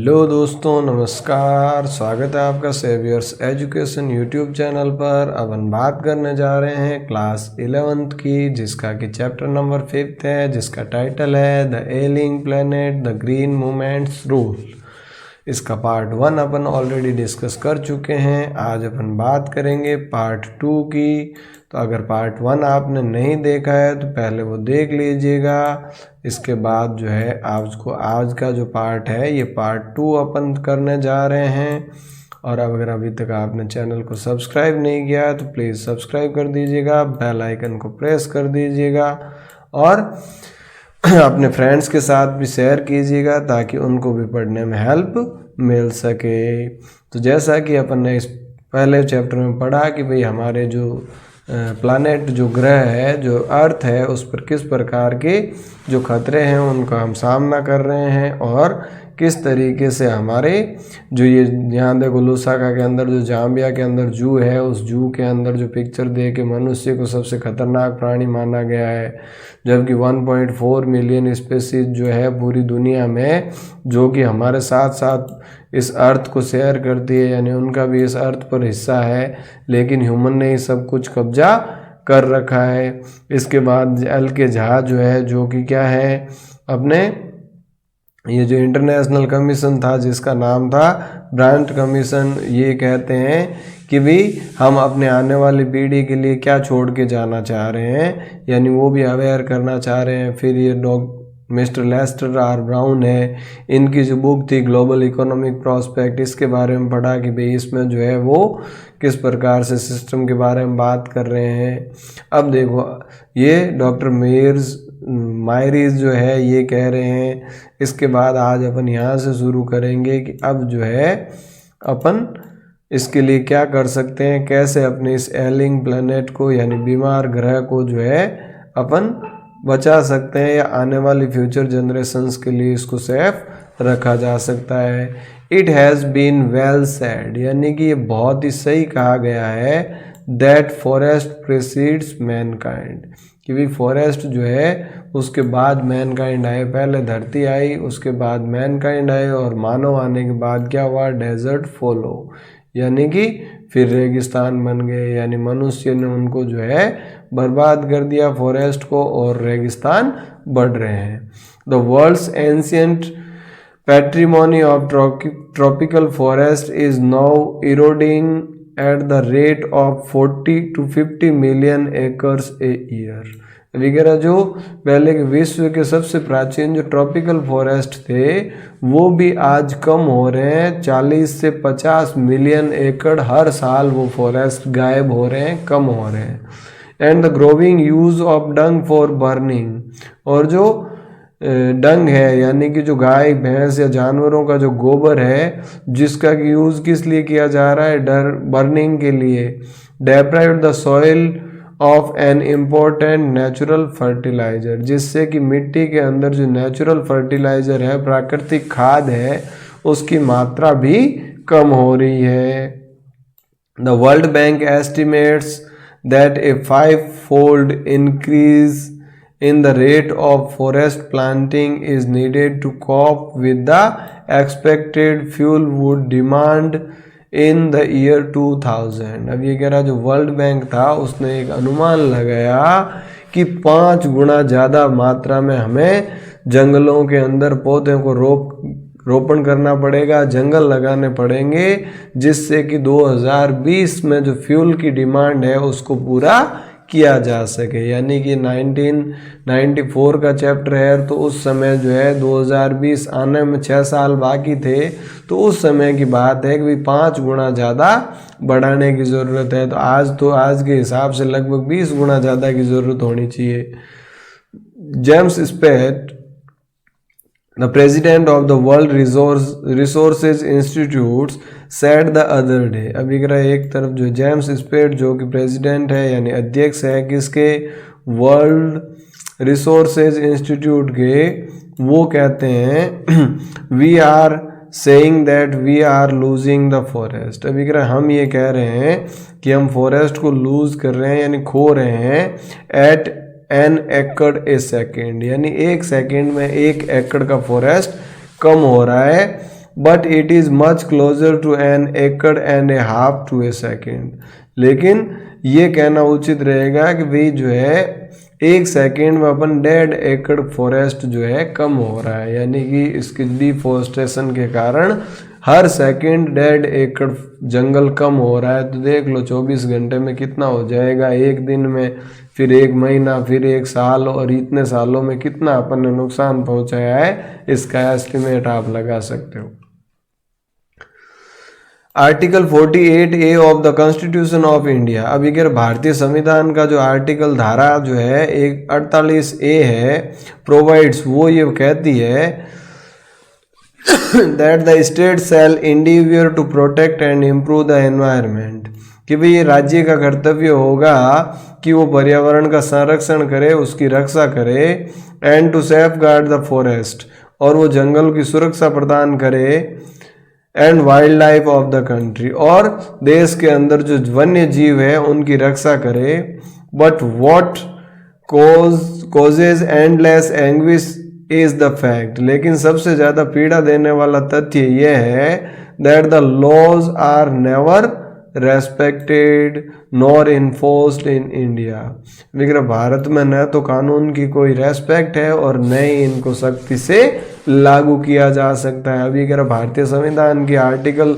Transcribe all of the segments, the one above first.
Hello दोस्तों, नमस्कार। स्वागत है आपका सेवियर्स एजुकेशन यूट्यूब चैनल पर। अब हम बात करने जा रहे हैं क्लास 11th की, जिसका कि चैप्टर नंबर 5 है, जिसका टाइटल है the ailing planet the green movements rule. इसका पार्ट 1 अपन ऑलरेडी डिस्कस कर चुके हैं। आज अपन बात करेंगे पार्ट 2 की। तो अगर पार्ट 1 आपने नहीं देखा है तो पहले वो देख लीजिएगा। इसके बाद जो है आपको आज का जो पार्ट है ये पार्ट 2 अपन करने जा रहे हैं। और अगर अभी तक आपने चैनल को सब्सक्राइब नहीं किया तो प्लीज़ सब्सक्राइब कर दीजिएगा, बेल आइकन को प्रेस कर दीजिएगा और अपने फ्रेंड्स के साथ भी शेयर कीजिएगा ताकि उनको भी पढ़ने में हेल्प मिल सके। तो जैसा कि अपन ने इस पहले चैप्टर में पढ़ा कि भाई हमारे जो प्लैनेट जो ग्रह है, जो अर्थ है, उस पर किस प्रकार के जो खतरे हैं उनका हम सामना कर रहे हैं और किस तरीके से हमारे जो ये यहाँ देखो लुसाका के अंदर जो जाम्बिया के अंदर जू है, उस जू के अंदर जो पिक्चर दे के मनुष्य को सबसे खतरनाक प्राणी माना गया है, जबकि 1.4 मिलियन स्पीसीज जो है पूरी दुनिया में, जो कि हमारे साथ साथ इस अर्थ को शेयर करती है, यानी उनका भी इस अर्थ पर हिस्सा है, लेकिन ह्यूमन ने ही सब कुछ कब्जा कर रखा है। इसके बाद जल के जहाज जो है, जो कि क्या है, अपने ये जो इंटरनेशनल कमीशन था जिसका नाम था ब्रांट कमीशन, ये कहते हैं कि भी हम अपने आने वाली पीढ़ी के लिए क्या छोड़ के जाना चाह रहे हैं, यानी वो भी अवेयर करना चाह रहे हैं। फिर ये मिस्टर लेस्टर आर ब्राउन है, इनकी जो बुक थी ग्लोबल इकोनॉमिक प्रोस्पेक्ट, इसके बारे में पढ़ा कि भाई इसमें जो है वो किस प्रकार से सिस्टम के बारे में बात कर रहे हैं। अब देखो ये डॉक्टर मायरीज जो है ये कह रहे हैं। इसके बाद आज अपन यहाँ से शुरू करेंगे कि अब जो है अपन इसके लिए क्या कर सकते हैं, कैसे अपने इस एलिंग प्लैनेट को यानी बीमार ग्रह को जो है अपन बचा सकते हैं या आने वाली फ्यूचर जनरेशंस के लिए इसको सेफ रखा जा सकता है। It has been well said, यानी कि ये बहुत ही सही कहा गया है, दैट फॉरेस्ट प्रीसीड्स मैनकाइंड, कि भी फॉरेस्ट जो है उसके बाद मैनकाइंड आए। पहले धरती आई, उसके बाद मैनकाइंड आए और मानव आने के बाद क्या हुआ, डेजर्ट फॉलो, यानी कि फिर रेगिस्तान बन गए, यानी मनुष्य ने उनको जो है बर्बाद कर दिया फॉरेस्ट को और रेगिस्तान बढ़ रहे हैं। The world's ancient patrimony of tropical forest is now eroding at the rate of 40 to 50 million acres a year। वगैरह जो पहले के विश्व के सबसे प्राचीन जो ट्रॉपिकल फॉरेस्ट थे वो भी आज कम हो रहे हैं। 40 से 50 मिलियन एकड़ हर साल वो फॉरेस्ट गायब हो रहे हैं, कम हो रहे हैं। And the growing use of dung for burning, और जो डंग है यानी कि जो गाय भैंस या जानवरों का जो गोबर है जिसका यूज़ किस लिए किया जा रहा है, बर्निंग के लिए। Deprive the soil of an important natural fertiliser, जिससे कि मिट्टी के अंदर जो नेचुरल फर्टिलाइजर है, प्राकृतिक खाद है, उसकी मात्रा भी कम हो रही है। The world bank estimates that A 5-fold increase in the rate of forest planting is needed to cope with the expected fuel wood demand in the year 2000। अब ये कह रहा जो वर्ल्ड बैंक था उसने एक अनुमान लगाया कि 5 गुना ज़्यादा मात्रा में हमें जंगलों के अंदर पौधों को रोपण करना पड़ेगा, जंगल लगाने पड़ेंगे, जिससे कि 2020 में जो फ्यूल की डिमांड है उसको पूरा किया जा सके। यानी कि 1994 का चैप्टर है, तो उस समय जो है 2020 आने में 6 साल बाकी थे, तो उस समय की बात है कि 5 गुना ज़्यादा बढ़ाने की ज़रूरत है। तो आज के हिसाब से लगभग 20 गुना ज़्यादा की ज़रूरत होनी चाहिए। James स्पेट, the president of the World Resources Institute said the other day। अभी एक तरफ जो जेम्स स्पेट जो कि प्रेसिडेंट है यानी अध्यक्ष है किसके, वर्ल्ड रिसोर्सेज इंस्टीट्यूट के, वो कहते हैं we are saying that we are losing the forest. अभी हम ये कह रहे हैं कि हम फॉरेस्ट को लूज कर रहे हैं यानी खो रहे हैं, एट एन एकड़ ए सेकेंड, यानी 1 सेकेंड में 1 एकड़ का फॉरेस्ट कम हो रहा है। But it is much closer to an acre and a half to a second. लेकिन ये कहना उचित रहेगा कि भाई जो है 1 सेकेंड में अपन 1.5 एकड़ फॉरेस्ट जो है कम हो रहा है, यानी कि इसकी डिफॉरेस्टेशन के कारण हर सेकेंड 1.5 एकड़ जंगल कम हो रहा है। तो देख लो 24 घंटे में कितना हो जाएगा, एक दिन में, फिर 1 महीना, फिर 1 साल, और इतने सालों में कितना अपन ने नुकसान पहुंचाया है, इसका एस्टिमेट आप लगा सकते हो। Article 48A of the constitution of India. अब अगर भारतीय संविधान का जो आर्टिकल धारा जो है 48A है, प्रोवाइड्स, वो ये कहती है that the state shall endeavour to protect and improve the environment, कि भाई ये राज्य का कर्तव्य होगा कि वो पर्यावरण का संरक्षण करे, उसकी रक्षा करे, and to safeguard the forest, और वो जंगल की सुरक्षा प्रदान करे, and wildlife of the country, और देश के अंदर जो वन्य जीव है उनकी रक्षा करे। But what causes endless anguish is the fact, लेकिन सबसे ज़्यादा पीड़ा देने वाला तथ्य यह है that the laws are never respected nor enforced in India. लेकिन भारत में न तो कानून की कोई रेस्पेक्ट है और न ही इनको सख्ती से लागू किया जा सकता है। अभी अगर भारतीय संविधान की आर्टिकल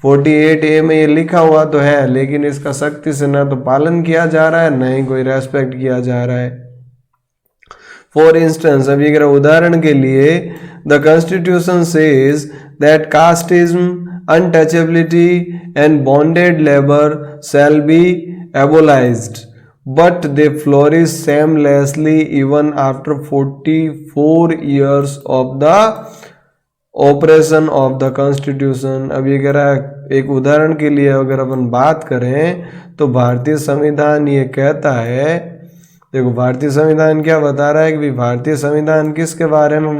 48A में ये लिखा हुआ तो है, लेकिन इसका सख्ती से न तो पालन किया जा रहा है, न ही कोई रेस्पेक्ट किया जा रहा है। फॉर इंस्टेंस, अभी अगर उदाहरण के लिए, the constitution says that casteism, untouchability and bonded labor shall be abolished, but they flourish shamelessly even after 44 years of the operation of the constitution। अभी अगर एक उदाहरण के लिए अगर अपन बात करें तो भारतीय संविधान ये कहता है, देखो भारतीय संविधान क्या बता रहा है कि भारतीय संविधान किसके बारे में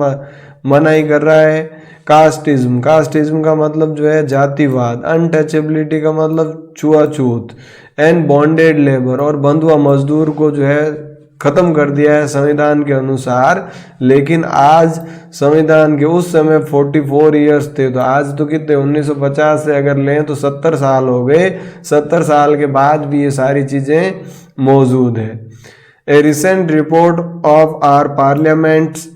मनाही कर रहा है, कास्टिज्म, कास्टिज्म का मतलब जो है जातिवाद, अनटचेबिलिटी का मतलब छुआछूत, एंड बॉन्डेड लेबर, और बंधुआ मजदूर को जो है खत्म कर दिया है संविधान के अनुसार। लेकिन आज संविधान के उस समय 44 इयर्स थे, तो आज तो कितने 1950 से अगर लें तो 70 साल हो गए। 70 साल के बाद भी ये सारी चीज़ें मौजूद है। A recent report of our parliament's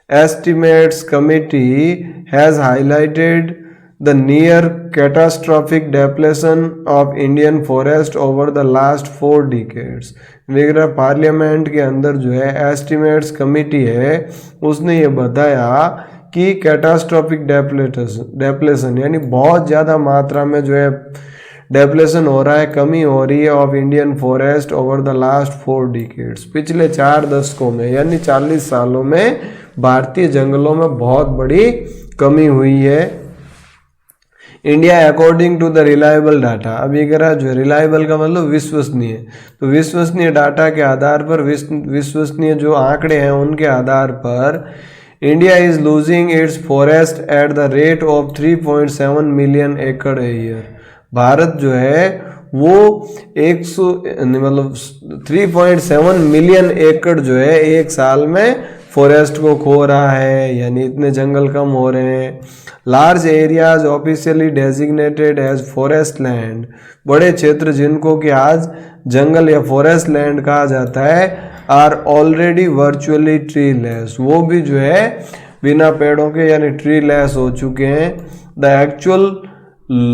Estimates Committee has highlighted the near catastrophic depletion of Indian forest over the last 4 decades। वगैरह पार्लियामेंट के अंदर जो है एस्टिमेट्स कमेटी है, उसने ये बताया कि कैटास्ट्रॉफिक डेप्लेशन यानी बहुत ज़्यादा मात्रा में जो है डेप्लेशन हो रहा है, कमी हो रही है of Indian forest over the last 4 decades, पिछले 4 दशकों में, यानी 40 सालों में भारतीय जंगलों में बहुत बड़ी कमी हुई है। India according to the reliable data, अभी अगर जो रिलायबल का मतलब विश्वसनीय, तो विश्वसनीय डाटा के आधार पर, विश्वसनीय जो आंकड़े हैं उनके आधार पर India is losing its forest at the rate of 3.7 million एकड़ ए ईयर। भारत जो है वो 3.7 मिलियन एकड़ जो है एक साल में फॉरेस्ट को खो रहा है, यानी इतने जंगल कम हो रहे हैं। Large areas officially designated as forest land, बड़े क्षेत्र जिनको कि आज जंगल या फॉरेस्ट लैंड कहा जाता है, are already virtually treeless, वो भी जो है बिना पेड़ों के यानी ट्री लेस हो चुके हैं। The actual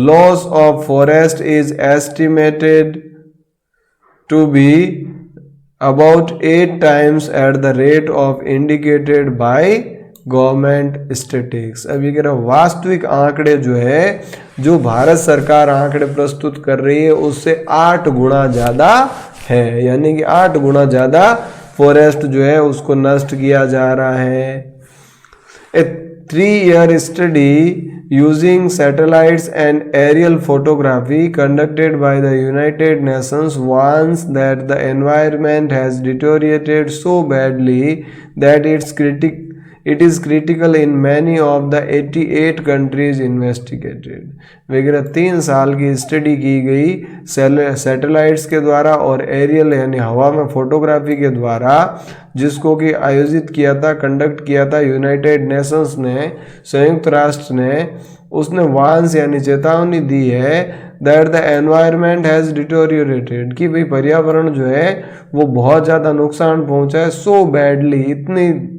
loss of forest is estimated to be about 8 times at the rate of indicated by government statistics. अभी कह रहा वास्तविक आंकड़े जो है, जो भारत सरकार आंकड़े प्रस्तुत कर रही है उससे 8 गुना ज़्यादा है, यानी कि 8 गुना ज़्यादा फॉरेस्ट जो है उसको नष्ट किया जा रहा है। ए 3-year study using satellites and aerial photography conducted by the United Nations warns that the environment has deteriorated so badly that it is critical in many of the 88 countries investigated. वगैरह 3 साल की स्टडी की गई satellites के द्वारा और aerial यानी हवा में फोटोग्राफी के द्वारा, जिसको कि आयोजित किया था, कंडक्ट किया था यूनाइटेड नेशंस ने, संयुक्त राष्ट्र ने। उसने वार्न्स यानी चेतावनी दी है दैट द एनवायरनमेंट हैज़ डिटोरियोरेटेड, कि भाई पर्यावरण जो है वो बहुत ज़्यादा नुकसान पहुंचा है, सो बैडली, इतनी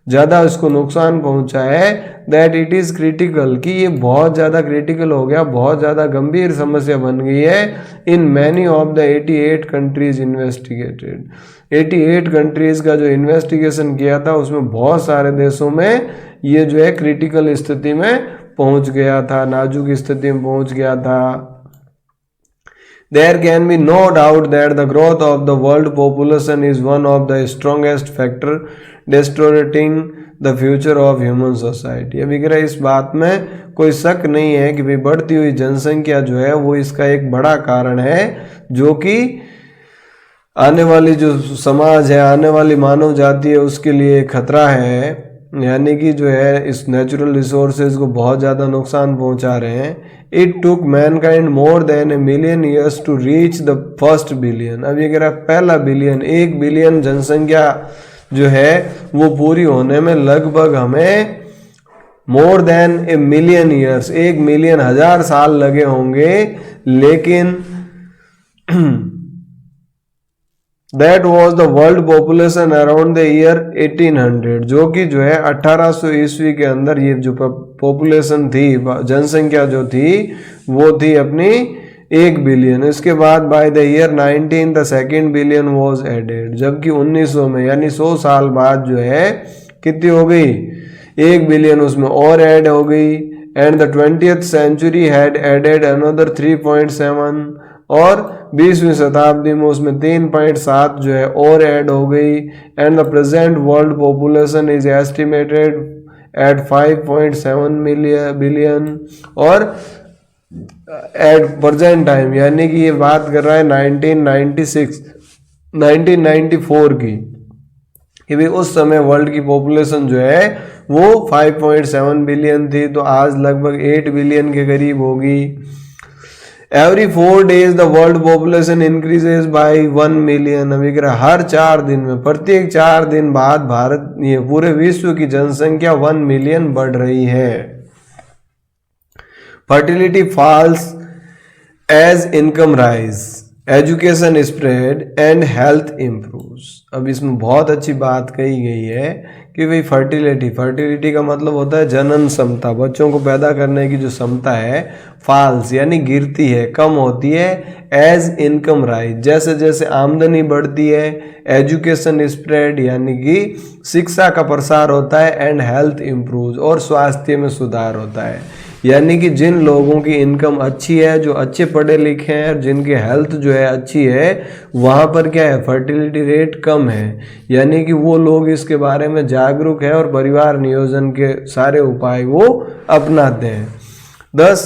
ज़्यादा इसको नुकसान पहुंचा है दैट इट इज़ क्रिटिकल, कि ये बहुत ज़्यादा क्रिटिकल हो गया, बहुत ज़्यादा गंभीर समस्या बन गई है in many of the 88 countries investigated. 88 countries का जो इन्वेस्टिगेशन किया था उसमें बहुत सारे देशों में ये जो है क्रिटिकल स्थिति में पहुंच गया था, नाजुक स्थिति में पहुंच गया था। There can be no doubt that the growth of the world population is one of the strongest factor distorting the future of human society। अभी कह इस बात में कोई शक नहीं है कि भाई बढ़ती हुई जनसंख्या जो है वो इसका एक बड़ा कारण है, जो कि आने वाली जो समाज है, आने वाली मानव जाति है, उसके लिए खतरा है। यानी कि जो है इस नेचुरल रिसोर्सेज को बहुत ज़्यादा नुकसान पहुंचा रहे हैं। It took mankind more than 1 million years to reach the first billion. अब ये कह रहा पहला बिलियन, 1 बिलियन जनसंख्या जो है वो पूरी होने में लगभग हमें मोर देन 1 मिलियन ईयर्स, 1 मिलियन 1000 साल लगे होंगे। लेकिन that was the world population around the year 1800, जो कि जो है 1800 ईस्वी के अंदर ये जो पॉपुलेशन थी, जनसंख्या जो थी वो थी अपनी 1 बिलियन। इसके बाद by the year 19 the 2nd billion was added, जबकि 1900 में यानी 100 साल बाद जो है कितनी हो गई, 1 बिलियन उसमें और ऐड हो गई। And the 20th century had added another 3.7, और 20वीं शताब्दी में उसमें 3.7 जो है और ऐड हो गई। And the present world population is estimated at 5.7 billion, और एट प्रेजेंट टाइम यानी कि ये बात कर रहा है 1994 की, कि भाई उस समय वर्ल्ड की पॉपुलेशन जो है वो 5.7 बिलियन थी, तो आज लगभग 8 बिलियन के करीब होगी। Every 4 days the world population increases by 1 million। अभी कह रहा हर 4 दिन में, प्रत्येक 4 दिन बाद भारत ये पूरे विश्व की जनसंख्या 1 मिलियन बढ़ रही है। Fertility falls as income rise, education spread and health improves. अब इसमें बहुत अच्छी बात कही गई है कि भाई फर्टिलिटी का मतलब होता है जनन क्षमता, बच्चों को पैदा करने की जो क्षमता है। फॉल्स यानी गिरती है, कम होती है। एज इनकम राइज, जैसे जैसे आमदनी बढ़ती है। एजुकेशन स्प्रेड यानी कि शिक्षा का प्रसार होता है। एंड हेल्थ इम्प्रूव्स, और स्वास्थ्य में सुधार होता है। यानी कि जिन लोगों की इनकम अच्छी है, जो अच्छे पढ़े लिखे हैं, जिनकी हेल्थ जो है अच्छी है, वहाँ पर क्या है, फर्टिलिटी रेट कम है। यानी कि वो लोग इसके बारे में जागरूक है और परिवार नियोजन के सारे उपाय वो अपनाते हैं। thus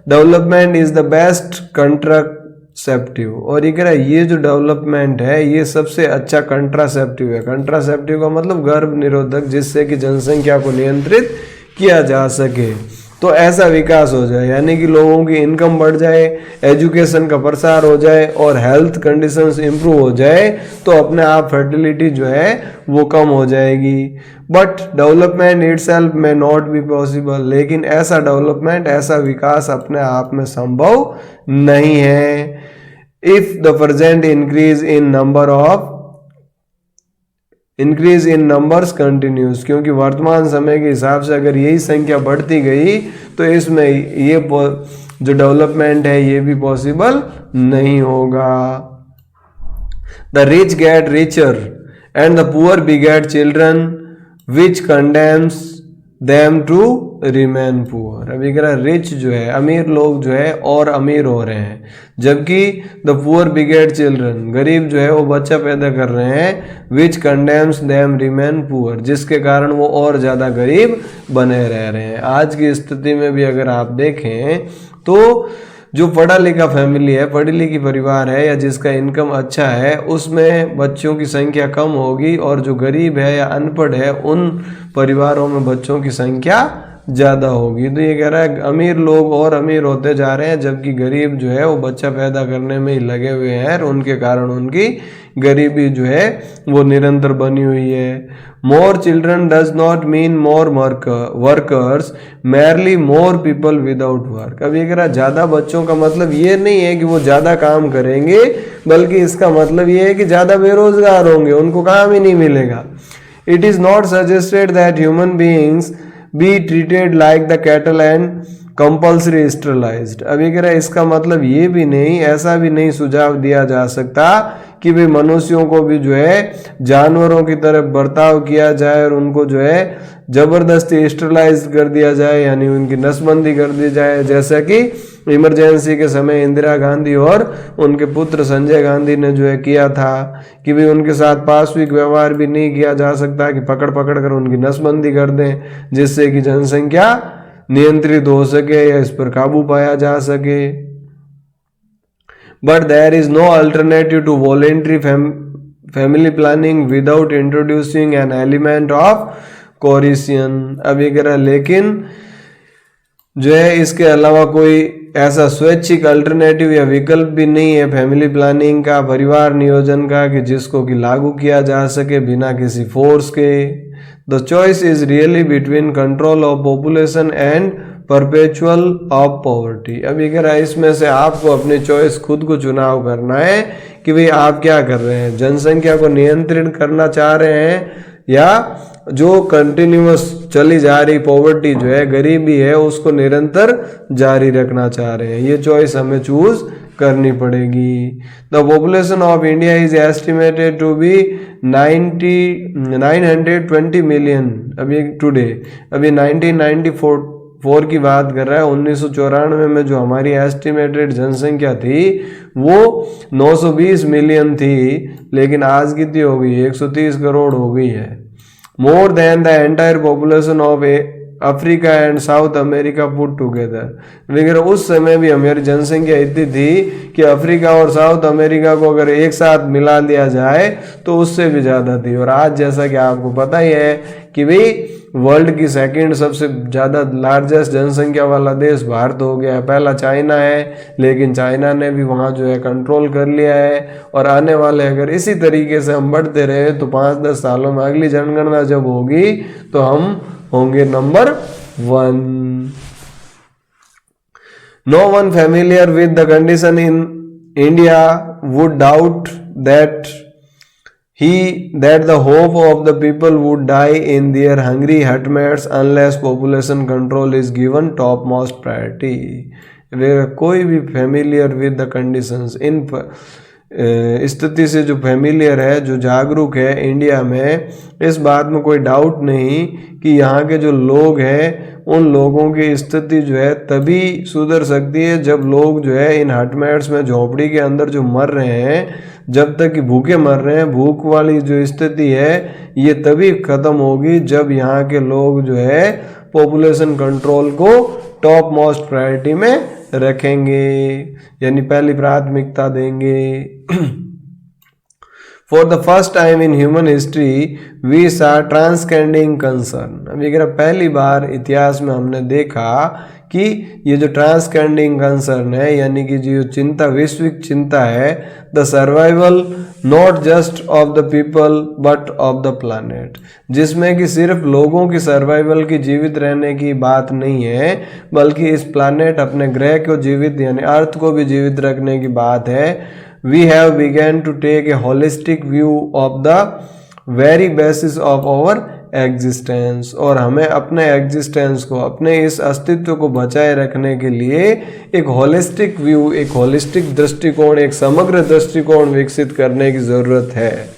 development is the best contraceptive, और ये कह रहा है ये जो डेवलपमेंट है ये सबसे अच्छा कंट्रासेप्टिव है। कंट्रासेप्टिव का मतलब गर्भ निरोधक, जिससे कि जनसंख्या को नियंत्रित किया जा सके। तो ऐसा विकास हो जाए, यानी कि लोगों की इनकम बढ़ जाए, एजुकेशन का प्रसार हो जाए और हेल्थ कंडीशंस इंप्रूव हो जाए, तो अपने आप फर्टिलिटी जो है वो कम हो जाएगी। बट डेवलपमेंट इटसेल्फ में नॉट बी पॉसिबल, लेकिन ऐसा डेवलपमेंट, ऐसा विकास अपने आप में संभव नहीं है। If the present increase in numbers continuous, क्योंकि वर्तमान समय के हिसाब से अगर यही संख्या बढ़ती गई तो इसमें ये जो डेवलपमेंट है ये भी पॉसिबल नहीं होगा। The rich get richer and the poor beget children which condemns them to remain poor. अभी कह रहा रिच जो है, अमीर लोग जो है और अमीर हो रहे हैं, जबकि द पुअर बिगेट चिल्ड्रन, गरीब जो है वो बच्चा पैदा कर रहे हैं, विच कंडेम्स देम रिमेन पुअर, जिसके कारण वो और ज़्यादा गरीब बने रह रहे हैं। आज की स्थिति में भी अगर आप देखें तो जो पढ़ा लिखा फैमिली है, पढ़ी लिखी परिवार है या जिसका इनकम अच्छा है, उसमें बच्चों की संख्या कम होगी, और जो गरीब है या अनपढ़ है उन परिवारों में बच्चों की संख्या ज़्यादा होगी। तो ये कह रहा है अमीर लोग और अमीर होते जा रहे हैं, जबकि गरीब जो है वो बच्चा पैदा करने में ही लगे हुए हैं, और उनके कारण उनकी गरीबी जो है वो निरंतर बनी हुई है। More children does not mean more workers, merely more people without work. अब ये कह रहा ज़्यादा बच्चों का मतलब ये नहीं है कि वो ज़्यादा काम करेंगे, बल्कि इसका मतलब ये है कि ज़्यादा बेरोजगार होंगे, उनको काम ही नहीं मिलेगा। It is not suggested that human beings be treated like the cattle and compulsory sterilised. अब ये कह रहा है इसका मतलब ये भी नहीं, ऐसा भी नहीं सुझाव दिया जा सकता कि भाई मनुष्यों को भी जो है जानवरों की तरफ बर्ताव किया जाए और उनको जो है जबरदस्ती स्टरलाइज कर दिया जाए, यानी उनकी नसबंदी कर दी जाए, जैसा कि इमरजेंसी के समय इंदिरा गांधी और उनके पुत्र संजय गांधी ने जो है किया था, कि भाई उनके साथ पाशविक व्यवहार भी नहीं किया जा सकता, कि पकड़ पकड़ कर उनकी नसबंदी कर दें, जिससे कि जनसंख्या नियंत्रित हो सके या इस पर काबू पाया जा सके। But there is no alternative to voluntary family planning without introducing an element of coercion। अब ये कह रहा है लेकिन जो है इसके अलावा कोई ऐसा स्वैच्छिक अल्टरनेटिव या विकल्प भी नहीं है फैमिली प्लानिंग का, परिवार नियोजन का, कि जिसको कि लागू किया जा सके बिना किसी फोर्स के। The choice is really between control of population and perpetual of poverty. अब ये कह रहा है इसमें से आपको अपनी चॉइस खुद को चुनाव करना है कि भाई आप क्या कर रहे हैं, जनसंख्या को नियंत्रित करना चाह रहे हैं या जो कंटिन्यूअस चली जा रही पॉवर्टी जो है, गरीबी है, उसको निरंतर जारी रखना चाह रहे हैं। ये चॉइस हमें चूज करनी पड़ेगी। The population of India is estimated to be 920 million अभी टुडे। अभी 1994 की बात कर रहा है। 1994 में जो हमारी एस्टिमेटेड जनसंख्या थी वो 920 मिलियन थी, लेकिन आज कितनी हो गई, 130 करोड़ हो गई है। More than the entire population of Africa and south America put together. लेकिन उस समय भी हमारी जनसंख्या इतनी थी कि अफ्रीका और साउथ अमेरिका को अगर एक साथ मिला लिया जाए तो उससे भी ज़्यादा थी। और आज जैसा कि आपको पता ही है कि भाई वर्ल्ड की सेकंड सबसे ज़्यादा लार्जेस्ट जनसंख्या वाला देश भारत हो गया है। पहला चाइना है, लेकिन चाइना ने भी वहाँ जो है कंट्रोल कर लिया है। और आने वाले अगर इसी तरीके से हम बढ़ते रहे तो 5-10 सालों में अगली जनगणना जब होगी तो हम होंगे number 1। No one familiar with the condition in India would doubt that the hope of the people would die in their hungry hutmates unless population control is given topmost priority। कोई भी familiar with the conditions इन स्थिति से जो familiar है, जो जागरूक है India में, इस बात में कोई डाउट नहीं कि यहाँ के जो लोग हैं उन लोगों की स्थिति जो है तभी सुधर सकती है जब लोग जो है इन हटमेट्स में झोपड़ी के अंदर जो मर रहे हैं, जब तक कि भूखे मर रहे हैं, भूख वाली जो स्थिति है ये तभी खत्म होगी जब यहाँ के लोग जो है पॉपुलेशन कंट्रोल को टॉप मोस्ट प्रायोरिटी में रखेंगे, यानी पहली प्राथमिकता देंगे। For the first time in human history we saw transcending concern. अब ये पहली बार इतिहास में हमने देखा कि ये जो ट्रांसकेंडिंग कंसर्न है, यानी कि जो चिंता, वैश्विक चिंता है, the survival not just of the people but of the planet, जिसमें कि सिर्फ लोगों की सर्वाइवल की, जीवित रहने की बात नहीं है, बल्कि इस प्लानेट, अपने ग्रह को जीवित यानी अर्थ को भी जीवित रखने की बात है। We have begun to take a holistic view of the very basis of our existence। और हमें अपने एग्जिस्टेंस को, अपने इस अस्तित्व को बचाए रखने के लिए एक होलिस्टिक व्यू, एक होलिस्टिक दृष्टिकोण, एक समग्र दृष्टिकोण विकसित करने की ज़रूरत है।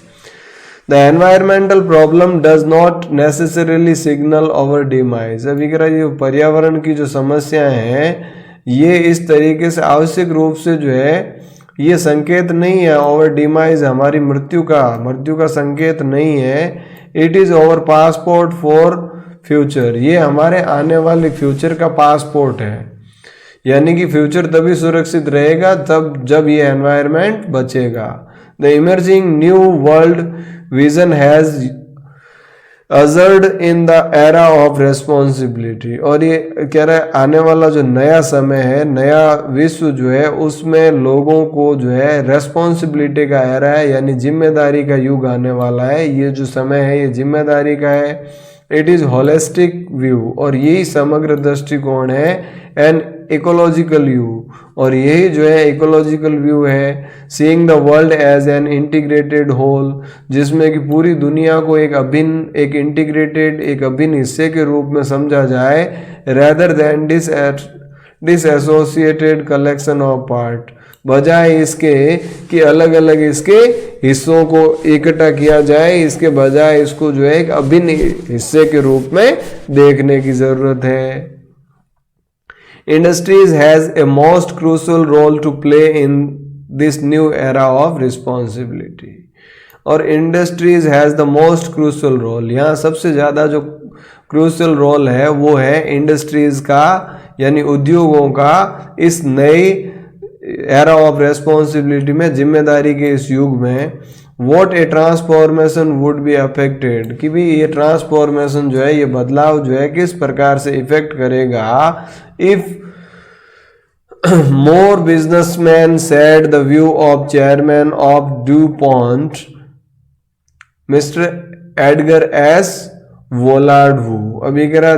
The environmental problem does not necessarily signal our demise। अभी कह रहा है ये पर्यावरण की जो समस्याएं हैं ये इस तरीके से आवश्यक रूप से जो है ये संकेत नहीं है, ओवर डिमाइज हमारी मृत्यु का संकेत नहीं है। It is over passport for future, ये हमारे आने वाले फ्यूचर का पासपोर्ट है। यानी कि फ्यूचर तभी सुरक्षित रहेगा तब जब ये एनवायरनमेंट बचेगा। The emerging new world vision has ushered in the era of responsibility, और ये कह रहा है आने वाला जो नया समय है, नया विश्व जो है, उसमें लोगों को जो है रेस्पॉन्सिबिलिटी का एरा है, यानी जिम्मेदारी का युग आने वाला है। ये जो समय है ये जिम्मेदारी का है। इट इज़ होलिस्टिक व्यू, और यही समग्र दृष्टिकोण है। एन इकोलॉजिकल व्यू, और यही जो है इकोलॉजिकल व्यू है। Seeing the world as an integrated whole, जिसमें कि पूरी दुनिया को एक अभिन्न, एक इंटीग्रेटेड, एक अभिन्न हिस्से के रूप में समझा जाए, rather than disassociated collection of part, बजाय इसके कि अलग अलग इसके हिस्सों को इकट्ठा किया जाए, इसके बजाय इसको जो है एक अभिन्न हिस्से के रूप में देखने की जरूरत है। Industries has a most crucial role to play in this new era of responsibility, और industries has the most crucial role, यहाँ सबसे ज़्यादा जो क्रूशल रोल है वो है इंडस्ट्रीज का, यानी उद्योगों का इस नई एरा ऑफ रेस्पॉन्सिबिलिटी में, जिम्मेदारी के इस युग में। What A transformation would be affected, कि भी ये ट्रांसफॉर्मेशन जो है, ये बदलाव जो है किस प्रकार से इफेक्ट करेगा। If more businessman said the view of chairman of DuPont mister Edgar S Woolard वू। अभी कह रहा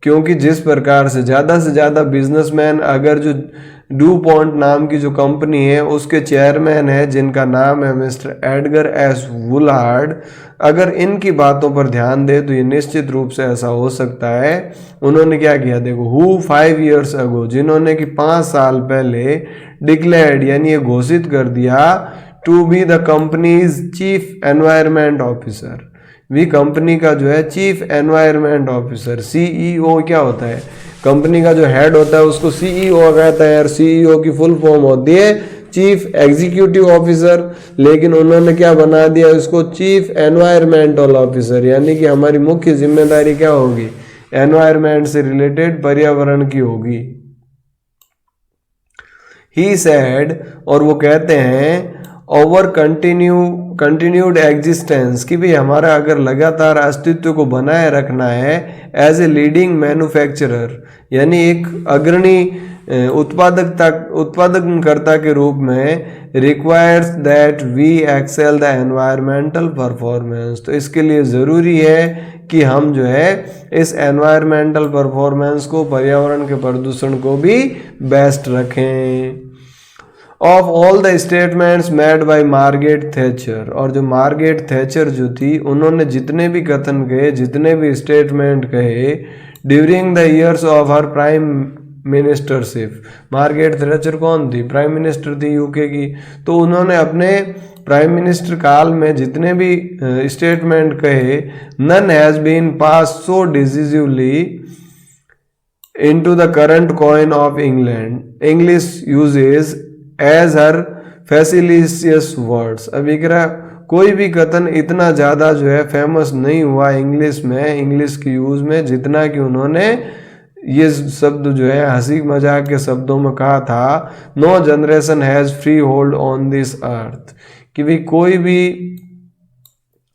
क्योंकि जिस प्रकार से ज़्यादा बिजनेसमैन, अगर जो ड्यूपॉन्ट नाम की जो कंपनी है उसके चेयरमैन है जिनका नाम है मिस्टर एडगर एस वुलार्ड, अगर इनकी बातों पर ध्यान दे तो ये निश्चित रूप से ऐसा हो सकता है। उन्होंने क्या किया देखो, हु 5 years ago, जिन्होंने कि 5 साल पहले डिक्लेयर्ड, यानी ये घोषित कर दिया, to be the company's chief environment officer, भी कंपनी का जो है चीफ एनवायरमेंट ऑफिसर, सीईओ क्या होता है, कंपनी का जो हेड होता है उसको सीईओ कहता है, और सीईओ की फुल फॉर्म होती है चीफ एग्जीक्यूटिव ऑफिसर, लेकिन उन्होंने क्या बना दिया इसको, चीफ एनवायरमेंटल ऑफिसर, यानी कि हमारी मुख्य जिम्मेदारी क्या होगी, एनवायरमेंट से रिलेटेड, पर्यावरण की होगी। ही सेड, और वो कहते हैं, ओवर कंटिन्यूड एग्जिस्टेंस, कि भी हमारा अगर लगातार अस्तित्व को बनाए रखना है, एज ए लीडिंग मैन्युफैक्चरर, यानी एक अग्रणी उत्पादनकर्ता के रूप में, requires that we excel the environmental performance, तो इसके लिए ज़रूरी है कि हम जो है इस एनवायरमेंटल परफॉर्मेंस को, पर्यावरण के प्रदूषण को भी बेस्ट रखें। Of all the statements made by Margaret Thatcher, और जो मार्गरेट थैचर जो थी, उन्होंने जितने भी कथन कहे, जितने भी स्टेटमेंट कहे during the years of her prime ministership, Margaret Thatcher कौन थी, प्राइम मिनिस्टर थी यूके की, तो उन्होंने अपने प्राइम मिनिस्टर काल में जितने भी स्टेटमेंट कहे, none has been pass so decisively into the current coin of England English uses as her felicitous words. अभी कह रहा कोई भी कथन इतना ज़्यादा जो है फेमस नहीं हुआ इंग्लिश में, इंग्लिश की यूज़ में, जितना कि उन्होंने ये शब्द जो है हंसी मजाक के शब्दों में कहा था, no generation has freehold on this earth, कि भी कोई भी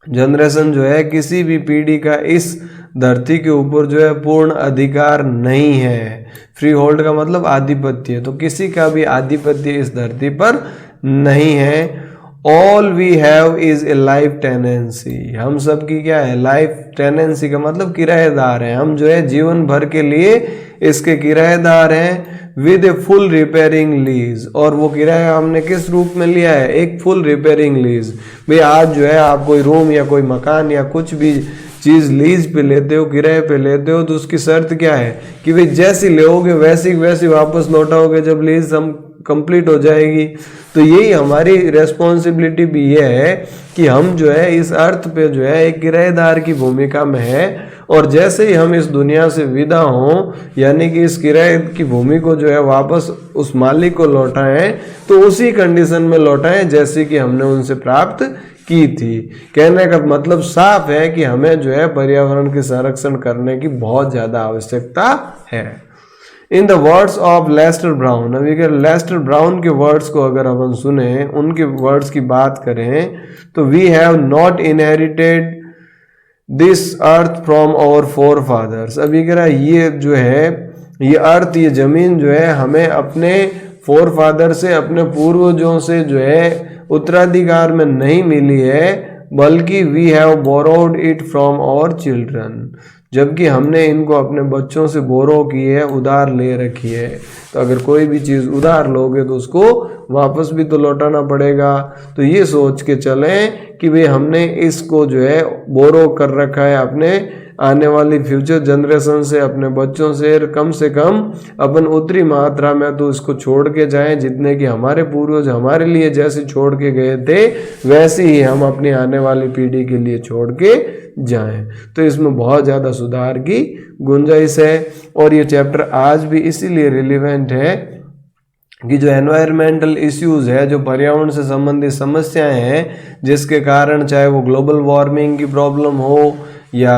जनरेशन जो है, किसी भी पीढ़ी का इस धरती के ऊपर जो है पूर्ण अधिकार नहीं है। फ्री होल्ड का मतलब आधिपत्य, तो किसी का भी आधिपत्य इस धरती पर नहीं है। All we have is a life tenancy, हम सब की क्या है, लाइफ टेनेंसी का मतलब किराएदार हैं, हम जो है जीवन भर के लिए इसके किराएदार हैं। With a full repairing lease, और वो किराया हमने किस रूप में लिया है, एक फुल रिपेयरिंग लीज। भाई आज जो है आप कोई रूम या कोई मकान या कुछ भी चीज़ लीज पे लेते हो, किराए पे लेते हो, तो उसकी शर्त क्या है कि भाई जैसी लोगे वैसी वैसी वापस लौटाओगे जब लीज हम कंप्लीट हो जाएगी। तो यही हमारी रेस्पॉन्सिबिलिटी भी ये है कि हम जो है इस अर्थ पे जो है एक किराएदार की भूमिका में है, और जैसे ही हम इस दुनिया से विदा हों, यानी कि इस किराए की भूमि को जो है वापस उस मालिक को लौटाएं, तो उसी कंडीशन में लौटाएं जैसे कि हमने उनसे प्राप्त की थी। कहने का मतलब साफ है कि हमें जो है पर्यावरण के संरक्षण करने की बहुत ज़्यादा आवश्यकता है। In the words of Lester Brown, अभी अगर लेस्टर ब्राउन के वर्ड्स को अगर अपन सुने, उनके वर्ड्स की बात करें तो we have not inherited this earth from our forefathers. अभी कह रहा ये जो है, ये अर्थ, ये जमीन जो है हमें अपने फोर फादर से, अपने पूर्वजों से जो है उत्तराधिकार में नहीं मिली है, बल्कि we have borrowed it from our children, जबकि हमने इनको अपने बच्चों से बोरो की है, उधार ले रखी है। तो अगर कोई भी चीज़ उधार लोगे तो उसको वापस भी तो लौटाना पड़ेगा। तो ये सोच के चलें कि भाई हमने इसको जो है बोरो कर रखा है अपने आने वाली फ्यूचर जनरेशन से, अपने बच्चों से कम अपन उतरी मात्रा में तो इसको छोड़ के जाएं, जितने कि हमारे पूर्वज हमारे लिए जैसे छोड़ के गए थे वैसे ही हम अपनी आने वाली पीढ़ी के लिए छोड़ के जाएं। तो इसमें बहुत ज़्यादा सुधार की गुंजाइश है। और ये चैप्टर आज भी इसीलिए रिलेवेंट है कि जो एनवायरमेंटल इश्यूज है, जो पर्यावरण से संबंधित समस्याएं हैं, जिसके कारण चाहे वो ग्लोबल वार्मिंग की प्रॉब्लम हो या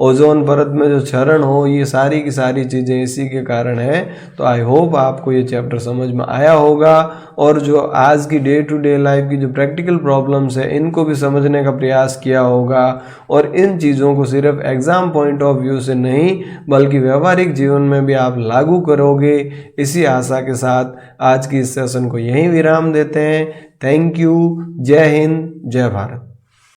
ओजोन परत में जो क्षरण हो, ये सारी की सारी चीज़ें इसी के कारण है। तो आई होप आपको ये चैप्टर समझ में आया होगा और जो आज की डे टू डे लाइफ की जो प्रैक्टिकल प्रॉब्लम्स है इनको भी समझने का प्रयास किया होगा। और इन चीज़ों को सिर्फ एग्ज़ाम पॉइंट ऑफ व्यू से नहीं बल्कि व्यवहारिक जीवन में भी आप लागू करोगे, इसी आशा के साथ आज की इस सेशन को यहीं विराम देते हैं। Thank you. जय हिंद, जय भारत।